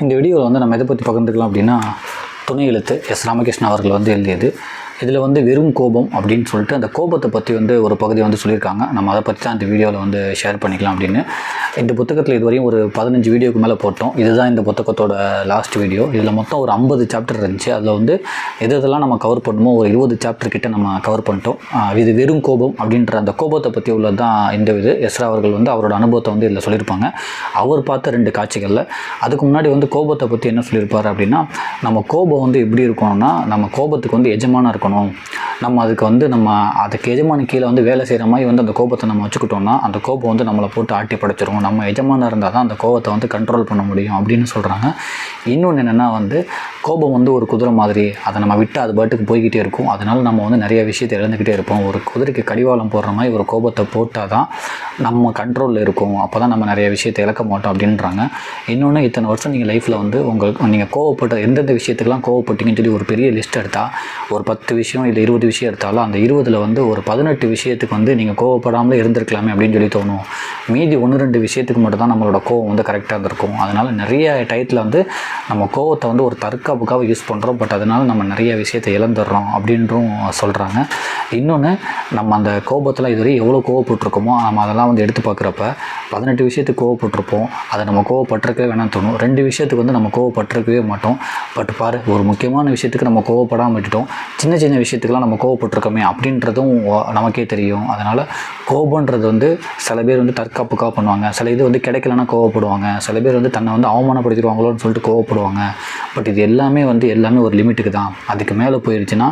இந்த வீடியோவில் வந்து நம்ம எதை பற்றி பகிர்ந்துக்கலாம் அப்படின்னா, துணை எழுத்து எஸ் ராமகிருஷ்ணன் அவர்கள் வந்து எழுதியது. இதில் வந்து வெறும் கோபம் அப்படின்னு சொல்லிட்டு அந்த கோபத்தை பற்றி வந்து ஒரு பகுதியை வந்து சொல்லியிருக்காங்க. நம்ம அதை பற்றி தான் இந்த வீடியோவில் வந்து ஷேர் பண்ணிக்கலாம் அப்படின்னு. இந்த புத்தகத்தில் இதுவரையும் ஒரு 15 வீடியோக்கு மேலே போட்டோம். இதுதான் இந்த புத்தகத்தோட லாஸ்ட் வீடியோ. இதில் மொத்தம் ஒரு 50 சாப்டர் இருந்துச்சு. அதில் வந்து எதெல்லாம் நம்ம கவர் பண்ணுமோ ஒரு 20 சாப்டர் கிட்ட நம்ம கவர் பண்ணிட்டோம். இது வெறும் கோபம் அப்படின்ற அந்த கோபத்தை பற்றி உள்ளது தான் இந்த இது. எஸ்ரா அவர்கள் வந்து அவரோட அனுபவத்தை வந்து இதில் சொல்லியிருப்பாங்க. அவர் பார்த்த 2 காட்சிகளில். அதுக்கு முன்னாடி வந்து கோபத்தை பற்றி என்ன சொல்லியிருப்பார் அப்படின்னா, நம்ம கோபம் வந்து எப்படி இருக்கணும்னா, நம்ம கோபத்துக்கு வந்து எஜமானாக இருக்கணும். நம்ம அதுக்கு எஜமான கீழே வந்து வேலை செய்கிற மாதிரி வந்து அந்த கோபத்தை நம்ம வச்சுக்கிட்டோம்னா, அந்த கோபம் வந்து நம்மளை போட்டு ஆட்டி படைச்சிரும். நம்ம எஜமானாக இருந்தால் தான் அந்த கோபத்தை வந்து கண்ட்ரோல் பண்ண முடியும் அப்படின்னு சொல்கிறாங்க. இன்னொன்று என்னென்னா வந்து, கோபம் வந்து ஒரு குதிரை மாதிரி, அதை நம்ம விட்டு அது பாட்டுக்கு போய்கிட்டே இருக்கும். அதனால் நம்ம வந்து நிறைய விஷயத்தை இழந்துக்கிட்டே இருப்போம். ஒரு குதிரைக்கு கடிவாளம் போடுற மாதிரி ஒரு கோபத்தை போட்டால் தான் நம்ம கண்ட்ரோலில் இருக்கும். அப்போ தான் நம்ம நிறைய விஷயத்தை இழக்க மாட்டோம் அப்படின்றாங்க. இன்னொன்று, இத்தனை வருஷம் நீங்கள் லைஃப்பில் வந்து நீங்கள் கோவப்பட்ட எந்தெந்த விஷயத்துக்கெல்லாம் கோவப்பட்டீங்கன்னு சொல்லி ஒரு பெரிய லிஸ்ட் எடுத்தால், ஒரு 10 விஷயம் இல்லை 20 விஷயம் எடுத்தாலும் அந்த 20ல் வந்து ஒரு 18 விஷயத்துக்கு வந்து நீங்கள் கோவப்படாமலே இருந்திருக்கலாமே அப்படின்னு சொல்லி தோணும். மீதி 1-2 விஷயத்துக்கு மட்டும் தான் நம்மளோட கோவம் வந்து கரெக்டாக இருந்திருக்கும். அதனால் நிறைய டயத்தில் வந்து நம்ம கோவத்தை வந்து ஒரு தற்காப்புக்காக யூஸ் பண்ணுறோம். பட் அதனால் நம்ம நிறைய விஷயத்தை இழந்துடுறோம் அப்படின்றும் சொல்கிறாங்க. இன்னொன்று, நம்ம அந்த கோபத்தில் இதுவரை எவ்வளோ கோவப்பட்டிருக்கோமோ நம்ம அதெல்லாம் வந்து எடுத்து பார்க்குறப்ப 18 விஷயத்துக்கு கோவப்பட்டிருப்போம். அதை நம்ம கோவப்பட்டிருக்கவே வேணாம்னு தோணும். 2 விஷயத்துக்கு வந்து நம்ம கோவப்பட்டிருக்கவே மாட்டோம். பட் பாரு, ஒரு முக்கியமான விஷயத்துக்கு நம்ம கோவப்படாமல் விட்டுட்டோம். சின்ன சின்ன விஷயத்துக்கெல்லாம் நம்ம கோவப்பட்டிருக்கோமே அப்படின்றதும் நமக்கே தெரியும். அதனால் கோபன்றது வந்து சில பேர் வந்து தற்காப்புக்காக பண்ணுவாங்க. சில இது வந்து கிடைக்கலன்னா கோவப்படுவாங்க. சில பேர் வந்து தன்னை வந்து அவமானப்படுத்திடுவாங்களோன்னு சொல்லிட்டு கோவப்படுவாங்க. பட் இது எல்லாமே ஒரு லிமிட்டுக்கு தான். அதுக்கு மேலே போயிடுச்சுன்னா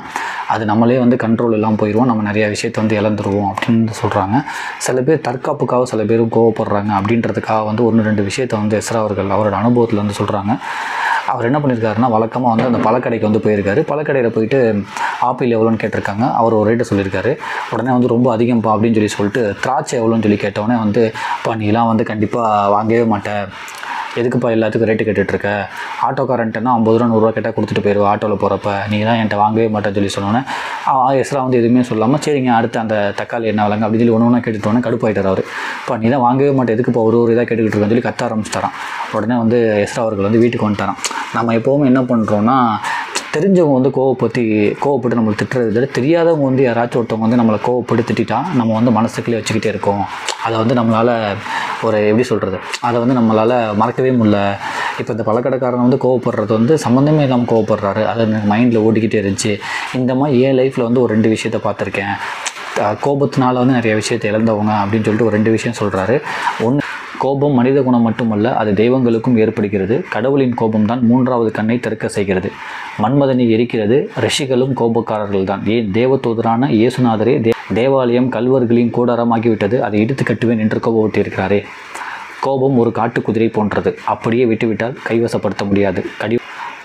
அது நம்மளே வந்து கண்ட்ரோல் இல்லாமல் போயிடுவோம். நம்ம நிறையா விஷயத்தை வந்து இழந்துருவோம் அப்படின்னு சொல்கிறாங்க. சில பேர் தற்காப்புக்காக சில பேரும் கோவப்படுறாங்க அப்படின்றதுக்காக வந்து 1-2 விஷயத்தை வந்து எஸ்ரா அவர்கள் அவரோட அனுபவத்தில் வந்து சொல்கிறாங்க. அவர் என்ன பண்ணியிருக்காருன்னா, வழக்கமாக வந்து அந்த பழக்கடைக்கு வந்து போயிருக்காரு. பழக்கடையில் போயிட்டு ஆப்பிள் எவ்வளோன்னு கேட்டிருக்காங்க. அவர் ஒரு ரேட்டை சொல்லியிருக்காரு. உடனே வந்து ரொம்ப அதிகம்ப்பா அப்படின்னு சொல்லிட்டு திராட்சை எவ்வளோன்னு சொல்லி கேட்டவுடனே வந்து, இப்போ நீலாம் வந்து கண்டிப்பாக வாங்கவே மாட்டேன், எதுக்குப்பா எல்லாத்துக்கும் ரேட்டு கேட்டுட்ருக்க, ஆட்டோக்காரன்ட்டனா 50 ரூபா 100 ரூபா கேட்டால் கொடுத்துட்டு போயிடுவா ஆட்டோவில் போகிறப்ப, நீ தான் என்கிட்ட வாங்கவே மாட்டேன்னு சொன்னோன்னே எஸ்ரா வந்து எதுவுமே சொல்லாமல், சரிங்க அடுத்து அந்த தக்காளி என்ன விலங்க அப்படின்னு சொல்லி ஒன்று கேட்டுட்டோன்னே கடுப்பாயிட்டார் அவர். இப்போ நீ தான் வாங்கவே மாட்டேன், எதுக்குப்பா ஒரு இதாக கேட்டுக்கிட்டு இருக்கேன்னு சொல்லி கத்த ஆரம்பிச்சிட்டாரான். உடனே வந்து எஸ்ரா அவர்கள் வந்து வீட்டுக்கு வந்துட்டாரான். நம்ம எப்போவுமே என்ன பண்ணுறோன்னா, தெரிஞ்சவங்க வந்து கோவப்பட்டு நம்மளுக்கு திட்டுறது விட, தெரியாதவங்க வந்து யாராச்சும் ஒருத்தவங்க வந்து நம்மளை கோவப்பட்டு திட்டா நம்ம வந்து மனசுக்குள்ளே வச்சுக்கிட்டே இருக்கோம். அதை வந்து நம்மளால் எப்படி சொல்கிறது, அதை வந்து நம்மளால் மறக்கவே முடியல. இப்போ இந்த பழக்கடைக்காரன் வந்து கோவப்படுறது வந்து சம்மந்தமே இல்லாமல் கோவப்படுறாரு, அது எனக்கு மைண்டில் ஓடிக்கிட்டே இருந்துச்சு. இந்த மாதிரி என் லைஃப்பில் வந்து ஒரு 2 விஷயத்தை பார்த்துருக்கேன். கோபத்தினால வந்து நிறைய விஷயத்தை இழந்தவங்க அப்படின்னு சொல்லிட்டு ஒரு 2 விஷயம் சொல்கிறாரு. ஒன்று, கோபம் மனித குணம் மட்டுமல்ல, அது தெய்வங்களுக்கும் ஏற்படுகிறது. கடவுளின் கோபம்தான் 3வது கண்ணை திறக்க செய்கிறது. மன்மதனை எரிக்கிறது. ரிஷிகளும் கோபக்காரர்கள் தான். ஏன் தேவதூதரான இயேசுநாதரே தேவாலயம் கல்வர்களின் கூடாரமாகிவிட்டது, அதை இடித்து கட்டுவேன் என்று கோபப்பட்டிருக்கிறாரே. கோபம் ஒரு காட்டுக்குதிரை போன்றது. அப்படியே விட்டுவிட்டால் கைவசப்படுத்த முடியாது.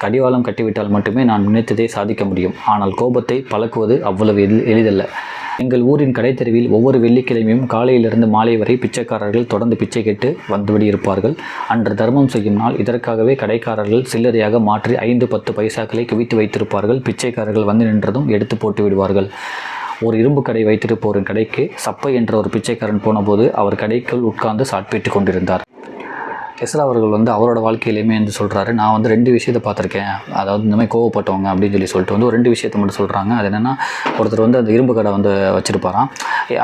கடிவாளம் கட்டிவிட்டால் மட்டுமே நான் நினைத்ததை சாதிக்க முடியும். ஆனால் கோபத்தை பழக்குவது அவ்வளவு எளிதல்ல. எங்கள் ஊரின் கடைத்தெருவில் ஒவ்வொரு வெள்ளிக்கிழமையும் காலையிலிருந்து மாலை வரை பிச்சைக்காரர்கள் தொடர்ந்து பிச்சை கேட்டு வந்துவிடி இருப்பார்கள். அன்று தர்மம் செய்யும் நாள். இதற்காகவே கடைக்காரர்கள் சில்லறையாக மாற்றி 5-10 பைசாக்களை குவித்து வைத்திருப்பார்கள். பிச்சைக்காரர்கள் வந்து நின்றதும் எடுத்து போட்டு விடுவார்கள். ஒரு இரும்பு கடை வைத்திருப்போரின் கடைக்கு சப்பை என்ற ஒரு பிச்சைக்காரன் போனபோது அவர் கடைக்குள் உட்கார்ந்து சாப்பிட்டு கொண்டிருந்தார். எஸ்ரா அவர்கள் வந்து அவரோட வாழ்க்கையிலையுமே வந்து சொல்கிறாரு, நான் வந்து 2 விஷயத்தை பார்த்துருக்கேன். அதாவது இந்த மாதிரி கோவப்பட்டவங்க அப்படின்னு சொல்லிட்டு வந்து ஒரு 2 விஷயத்தை மட்டும் சொல்கிறாங்க. அது என்னென்னா, ஒருத்தர் வந்து அந்த இரும்பு கடை வந்து வச்சுருப்பாராம்.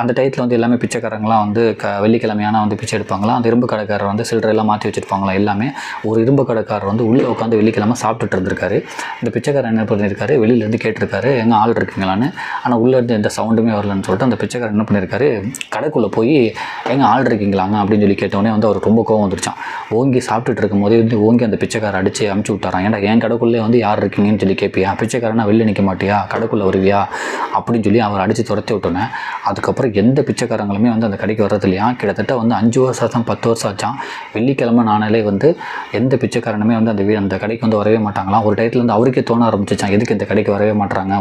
அந்த டயத்தில் வந்து எல்லாமே பிச்சைக்காரங்களாம் வந்து வெள்ளிக்கிழமையான வந்து பிச்சை எடுப்பாங்களாம். அந்த இரும்பு கடைக்காரர் வந்து சில்லறையெல்லாம் மாற்றி வச்சுருப்பாங்களாம் எல்லாமே. ஒரு இரும்பு கடைக்காரர் வந்து உள்ளே உட்காந்து வெள்ளிக்கிழமை சாப்பிட்டுட்டு இருந்திருக்காரு. இந்த பிச்சைக்காரர் என்ன பண்ணியிருக்காரு, வெளியிலேருந்து கேட்டிருக்காரு, எங்கே ஆள் இருக்குங்களான்னு. ஆனால் உள்ளேருந்து எந்த சவுண்டுமே வரலன்னு சொல்லிட்டு அந்த பிச்சைக்காரர் என்ன பண்ணியிருக்காரு, கடைக்குள்ளே போய் எங்கே ஆள் இருக்கீங்களாங்க அப்படின்னு சொல்லி கேட்டோடனே வந்து அவர் ரொம்ப கோவம் வந்துருச்சான். ஓங்கி சாப்பிட்டுட்டு இருக்கும் போதே வந்து ஓங்கி அந்த பிச்சைக்காரர் அடித்து அமுச்சு விட்டாரான். ஏன்டா என் கடைக்குள்ளே வந்து யார் இருக்கீங்கன்னு சொல்லி கேட்பியா, பிச்சைக்காரனா வெளில நிற்க மாட்டியா, கடைக்குள்ளே வருவியா அப்படின்னு சொல்லி அவர் அடித்து துரத்தி விட்டோன்னே, அதுக்கப்புறம் எந்த பிச்சைக்காரங்களுமே வந்து அந்த கடைக்கு வர்றது இல்லையா. கிட்டத்தட்ட வந்து 5 வருஷம் 10 வருஷம் ஆச்சான். வெள்ளிக்கிழமை நானாலே வந்து எந்த பிச்சைக்காரனுமே வந்து அந்த கடைக்கு வந்து வரவே மாட்டாங்களாம். ஒரு டயத்தில் வந்து அவருக்கே தோண ஆரம்பிச்சிச்சான், எதுக்கு இந்த கடைக்கு வரவே மாட்டாங்க.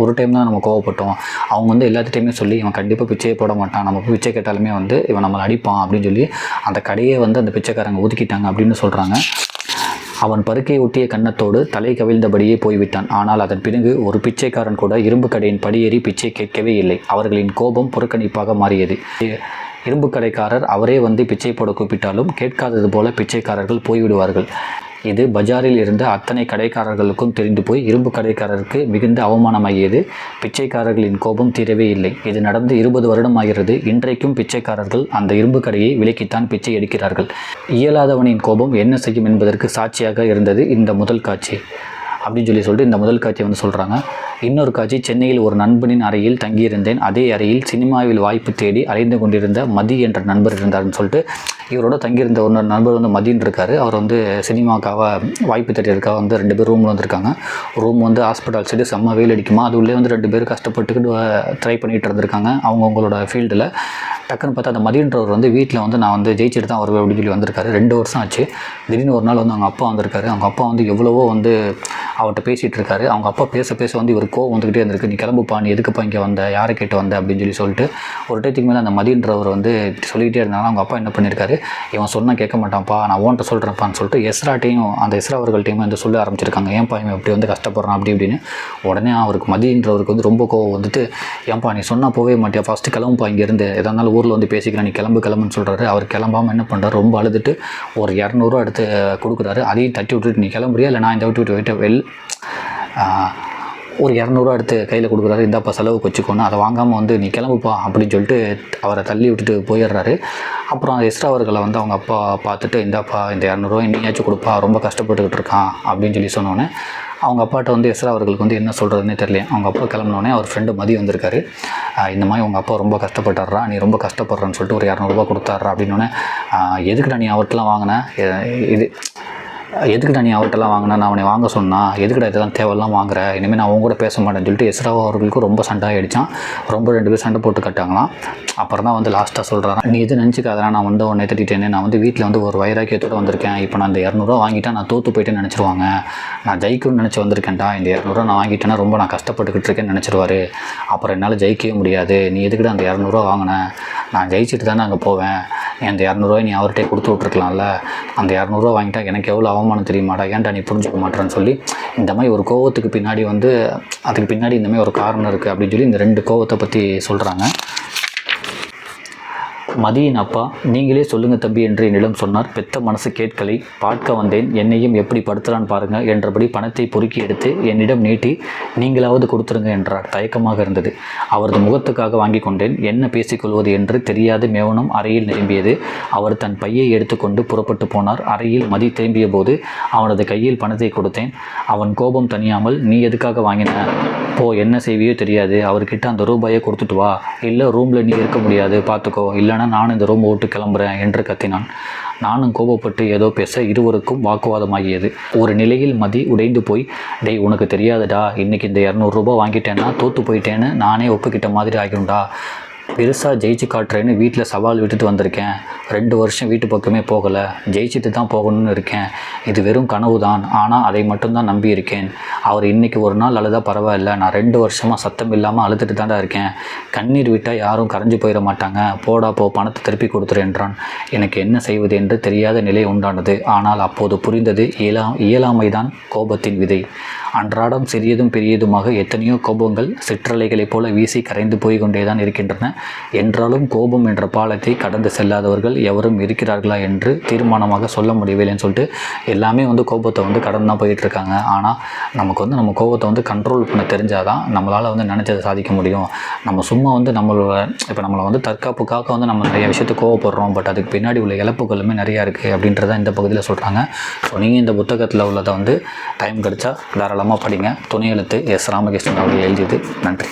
ஒரு டைம் தான் நம்ம கோவப்பட்டோம். அவங்க வந்து எல்லாத்துட்டையுமே சொல்லி இவன் கண்டிப்பாக பிச்சையே போட மாட்டான், நம்ம பிச்சை கேட்டாலுமே வந்து இவன் நம்மளை அடிப்பான் அப்படின்னு சொல்லி அந்த கடையே வந்து அந்த பிச்சைக்காரங்க ஒதுக்கிட்டாங்க அப்படின்னு சொல்கிறாங்க. அவன் பருக்கை ஒட்டிய கன்னத்தோடு தலை கவிழ்ந்தபடியே போய்விட்டான். ஆனால் அதன் பிறகு ஒரு பிச்சைக்காரன் கூட இரும்பு கடையின் படியேறி பிச்சை கேட்கவே இல்லை. அவர்களின் கோபம் புறக்கணிப்பாக மாறியது. இரும்பு கடைக்காரர் அவரே வந்து பிச்சை போட கூப்பிட்டாலும் கேட்காதது போல பிச்சைக்காரர்கள் போய்விடுவார்கள். இது பஜாரில் இருந்த அத்தனை கடைக்காரர்களுக்கும் தெரிந்து போய் இரும்பு கடைக்காரருக்கு மிகுந்த அவமானமாகியது. பிச்சைக்காரர்களின் கோபம் தீரவே இல்லை. இது நடந்து 20 வருடம் ஆகிறது. இன்றைக்கும் பிச்சைக்காரர்கள் அந்த இரும்பு கடையை விலக்கித்தான் பிச்சை எடுக்கிறார்கள். இயலாதவனின் கோபம் என்ன செய்யும் என்பதற்கு சாட்சியாக இருந்தது இந்த முதல் காட்சி அப்படின்னு சொல்லிட்டு இந்த முதல் காட்சியை வந்து சொல்கிறாங்க. இன்னொரு காட்சி, சென்னையில் ஒரு நண்பனின் அறையில் தங்கியிருந்தேன். அதே அறையில் சினிமாவில் வாய்ப்பு தேடி அலைந்து கொண்டிருந்த மதி என்ற நண்பர் இருந்தார்னு சொல்லிட்டு இவரோட தங்கியிருந்த ஒரு நண்பர் வந்து மதின்னு இருக்கார். அவர் வந்து சினிமாக்காக வாய்ப்பு தேடிறதுக்காக வந்து 2 பேர் ரூமில் வந்திருக்காங்க. ரூம் வந்து ஹாஸ்பிட்டல் சைடு செம்ம வெயில் அடிக்குமா, அது உள்ளே வந்து 2 பேர் கஷ்டப்பட்டுக்கிட்டு ட்ரை பண்ணிகிட்டு இருந்திருக்காங்க அவங்களோட ஃபீல்டில். டக்குன்னு பார்த்தா அந்த மதியன்றவர் வந்து வீட்டில் வந்து நான் வந்து ஜெயிச்சுட்டு தான் வருவேன் அப்படின்னு சொல்லி வந்திருக்காரு. 2 வருஷம் ஆச்சு. திடீர்னு ஒரு நாள் வந்து அவங்க அப்பா வந்திருக்காரு. அவங்க அப்பா வந்து எவ்வளவோ வந்து அவர்கிட்ட பேசிகிட்டு இருக்காரு. அவங்க அப்பா பேச பேச வந்து இவர் கோவம் வந்துக்கிட்டே இருந்திருக்கு. நீ கிளம்புப்பா, நீ எதுக்குப்பா இங்கே வந்த, யாரை கேட்டு வந்த அப்படின்னு சொல்லிட்டு ஒரு டயத்துக்கு மேலே அந்த மதியன்றவர் வந்து சொல்லிக்கிட்டே இருந்தாலும் அவங்க அப்பா என்ன பண்ணியிருக்காரு, இவன் சொன்னால் கேட்க மாட்டான்ப்பா, நான் ஓன்ட்ட சொல்கிறேன்ப்பான்னு சொல்லிட்டு அந்த எஸ்ரா அவர்கள்ட்டையும் வந்து சொல்ல ஆரம்பிச்சிருக்காங்க. ஏன்ப்பா இவன் இப்படி வந்து கஷ்டப்படுறான் அப்படி இப்படின்னு. உடனே அவருக்கு மதியன்றவருக்கு வந்து ரொம்ப கோவம் வந்துட்டு, ஏன்ப்பா நீ சொன்னால் போவே மாட்டியா, ஃபஸ்ட்டு கிளம்புப்பா இங்கேருந்து, எதா இருந்தாலும் ஊரில் வந்து பேசிக்கலாம், நீ கிளம்புன்னு சொல்கிறாரு. அவர் கிளம்பாமல் என்ன பண்ணுறாரு, ரொம்ப அழுதுட்டு ஒரு 200 ரூபா எடுத்து கொடுக்குறாரு. அதையும் தட்டி விட்டுட்டு நீ கிளம்புறியா இல்லை நான் இந்த விட்டு ஒரு 200 ரூபா எடுத்து கையில் கொடுக்குறாரு. இந்தாப்பா செலவுக்கு வச்சுக்கோன்னு, அதை வாங்காமல் வந்து நீ கிளம்புப்பா அப்படின்னு சொல்லிட்டு அவரை தள்ளி விட்டுட்டு போயிடுறாரு. அப்புறம் எஸ்ரா அவர்களை வந்து அவங்க அப்பா பார்த்துட்டு, இந்தாப்பா இந்த 200 ரூபா நீயாச்சும் கொடுப்பா, ரொம்ப கஷ்டப்பட்டுக்கிட்டு இருக்கான் அப்படின்னு சொன்னோன்னே அவங்க அப்பாட்ட வந்து எஸ்ரா அவர்களுக்கு வந்து என்ன சொல்கிறதுனே தெரியல. அவங்க அப்பா கிளம்பினோடனே அவர் ஃப்ரெண்டு மதி வந்திருக்காரு. இந்த மாதிரி உங்கள் அப்பா ரொம்ப கஷ்டப்பட்டுறா, நீ ரொம்ப கஷ்டப்படுறன்னு சொல்லிட்டு ஒரு 200 ரூபா கொடுத்தாட்றா அப்படின்னோடனே, எதுக்குடா நீ அவர்கிட்டலாம் வாங்கினேன், எதுக்குடா நீ அவர்கிட்டலாம் வாங்கினா, நான் அவனை வாங்க சொன்னால் எதுக்குடா இதெல்லாம் தேவையெல்லாம் வாங்குற, இனிமேல் நான் அவங்க கூட பேச மாட்டேன்னு சொல்லிட்டு எஸ்ரா அவர்களுக்கும் ரொம்ப சண்டை ஆகிடுச்சான். ரொம்ப 2 பேர் சண்டை போட்டு கட்டாங்களாம். அப்புறம் தான் வந்து லாஸ்ட்டாக சொல்கிறான், நீ எது நினச்சிக்காதா, நான் வந்து உன்னை திட்டேன்னு, நான் வந்து வீட்டில் வந்து ஒரு வைராக்கியத்தோடு வந்திருக்கேன். இப்போ நான் இந்த 200 ரூபா வாங்கிட்டா நான் தோற்று போயிட்டேன்னு நினச்சிருவாங்க. நான் ஜெயிக்கணும்னு நினச்சி வந்திருக்கேன்டா, இந்த 200 ரூபா நான் வாங்கிட்டேன்னா ரொம்ப நான் கஷ்டப்பட்டுக்கிட்டு இருக்கேன்னு நினச்சிருவாரு. அப்புறம் என்னால் ஜெயிக்கவே முடியாது. நீ எதுக்கிட்ட அந்த 200 ரூபா வாங்கினேன், நான் ஜெயிச்சுட்டு தானே அங்கே போவேன். அந்த 200 ரூபாய் நீ அவர்கிட்ட கொடுத்து விட்ருக்கலாம்ல, அந்த 200 ரூபா வாங்கிட்டா எனக்கு எவ்வளோ அவமானம் தெரியுமாடா, ஏன்டா நீ புரிஞ்சுக்க மாட்டேன்னு சொல்லி இந்த மாதிரி ஒரு கோவத்துக்கு பின்னாடி வந்து அதுக்கு பின்னாடி இந்த மாதிரி ஒரு காரணம் இருக்குது அப்படின்னு சொல்லி இந்த 2 கோவத்தை பற்றி சொல்கிறாங்க. மதியின் அப்பா, நீங்களே சொல்லுங்கள் தம்பி என்று என்னிடம் சொன்னார். பெத்த மனசு கேட்கலை. பார்க்க வந்தேன், என்னையும் எப்படி படுத்துறான்னு பாருங்கள் என்றபடி பணத்தை பொறுக்கி எடுத்து என்னிடம் நீட்டி, நீங்களாவது கொடுத்துருங்க என்றார். தயக்கமாக இருந்தது. அவரது முகத்துக்காக வாங்கி கொண்டேன். என்ன பேசிக்கொள்வது என்று தெரியாத மேவனம் அறையில் நிரம்பியது. அவர் தன் பையை எடுத்துக்கொண்டு புறப்பட்டு போனார். அறையில் மதி திரும்பிய போது அவனது கையில் பணத்தை கொடுத்தேன். அவன் கோபம் தணியாமல், நீ எதுக்காக வாங்கின, போ, என்ன செய்வியோ தெரியாது, அவர்கிட்ட அந்த ரூபாயை கொடுத்துட்டு வா, இல்லை ரூமில் நீ இருக்க முடியாது பார்த்துக்கோ, இல்லைனா நானும் இந்த ரூம் விட்டு கிளம்புறேன் என்று கத்தினான். நானும் கோபப்பட்டு ஏதோ பேச இருவருக்கும் வாக்குவாதமாகியது. ஒரு நிலையில் மதி உடைந்து போய், டேய் உனக்கு தெரியாதுடா, இன்றைக்கி இந்த 200 ரூபா வாங்கிட்டேன்னா தோற்று போயிட்டேன்னு நானே ஒப்புக்கிட்ட மாதிரி ஆகிடும்டா. பெருசாக ஜெயிச்சு காட்டுறேன்னு வீட்டில் சவால் விட்டுட்டு வந்திருக்கேன். 2 வருஷம் வீட்டு பக்கமே போகலை, ஜெயிச்சுட்டு தான் போகணும்னு இருக்கேன். இது வெறும் கனவு தான், ஆனால் அதை மட்டும்தான் நம்பி இருக்கேன். அவர் இன்றைக்கி ஒரு நாள் அழுதா பரவாயில்ல, நான் 2 வருஷமாக சத்தம் இல்லாமல் அழுதுட்டு தாண்டா இருக்கேன். கண்ணீர் விட்டால் யாரும் கரைஞ்சு போயிட மாட்டாங்க, போடா போ, பணத்தை திருப்பி கொடுத்துரு என்றான். எனக்கு என்ன செய்வது என்று தெரியாத நிலை உண்டானது. ஆனால் அப்போது புரிந்தது, இயலாமைதான் கோபத்தின் விதை. அன்றாடம் சிறியதும் பெரியதுமாக எத்தனையோ கோபங்கள் சிற்றலைகளைப் போல வீசி கரைந்து போய் கொண்டேதான் இருக்கின்றன. என்றாலும் கோபம் என்ற பாலத்தை கடந்து செல்லாதவர்கள் எவரும் இருக்கிறார்களா என்று தீர்மானமாக சொல்ல முடியவில்லைன்னு சொல்லிட்டு எல்லாமே வந்து கோபத்தை வந்து கடந்து தான் போயிட்டுருக்காங்க. ஆனால் நமக்கு வந்து நம்ம கோபத்தை வந்து கண்ட்ரோல் பண்ண தெரிஞ்சாதான் நம்மளால் வந்து நினச்சதை சாதிக்க முடியும். நம்ம சும்மா வந்து நம்மளை வந்து தற்காப்புக்காக வந்து நம்ம நிறைய விஷயத்துக்கு கோவப்படுறோம். பட் அதுக்கு பின்னாடி உள்ள இழப்புகளுமே நிறையா இருக்குது அப்படின்றத இந்த பகுதியில் சொல்கிறாங்க. ஸோ நீங்கள் இந்த புத்தகத்தில் உள்ளதை வந்து டைம் கிடச்சா தாராளமாக படிங்க. துணை எழுத்து எஸ். ராமகிருஷ்ணன் அவர்கள் எழுதியது. நன்றி.